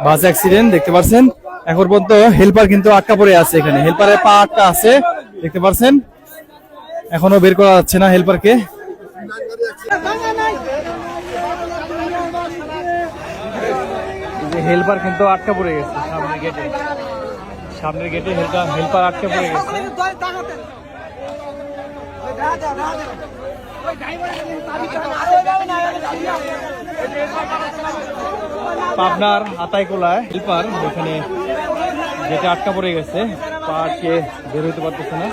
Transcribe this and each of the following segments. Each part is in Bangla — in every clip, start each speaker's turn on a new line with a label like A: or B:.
A: বাস অ্যাক্সিডেন্ট দেখতে পাচ্ছেন। এখন পর্যন্ত হেল্পার কিন্তু আটকা পড়ে আছে, এখানে হেল্পারের পা আটকা আছে দেখতে পাচ্ছেন, এখনো বের করা যাচ্ছে না হেল্পারকে। হেল্পার কিন্তু আটকা পড়ে গেছে সামনের গেটে হেল্পার আটকা পড়ে গেছে। পাবনার আতাইকোলায় হেল্পার এখানে গেটে আটকা পড়ে গেছে, পা আটকে বের হইতে পারতেছে না।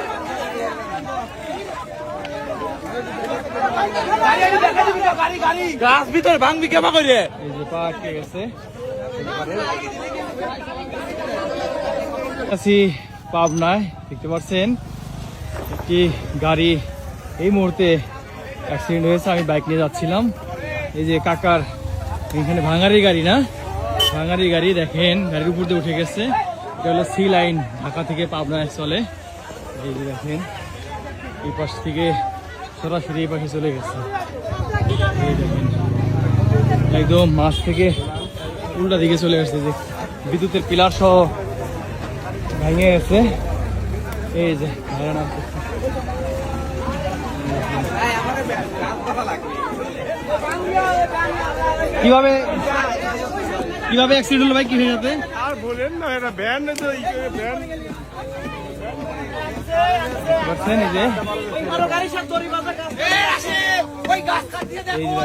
B: গাছ ভিতরে ভাঙবি কেমন করে?
A: এই যে পা আটকে গেছে। পাবনায় দেখতে পাচ্ছেন একটি গাড়ি এই মুহূর্তে অ্যাক্সিডেন্ট হয়েছে। আমি বাইক নিয়ে যাচ্ছিলাম, এই যে কাকার এখানে ভাঙারি গাড়ি না, ভাঙারি গাড়ি দেখেন গাড়ির উপর দিয়ে উঠে গেছে। এটা হলো সি লাইন, ঢাকা থেকে পাবনায় চলে। এই যে দেখেন এই পাশ থেকে সরাসরি এই পাশে চলে গেছে। এই দেখেন একদম মাছ থেকে উল্টা দিকে চলে আসছে, যে বিদ্যুতের পিলার সহ ভেঙে গেছে। এই যে কিভাবে কিভাবে অ্যাক্সিডেন্ট হলো ভাই, কি হয়ে যাবে
B: আর বলেন না, এটা ভ্যান তো ভ্যান
A: বুঝছেন। এই যে এই যে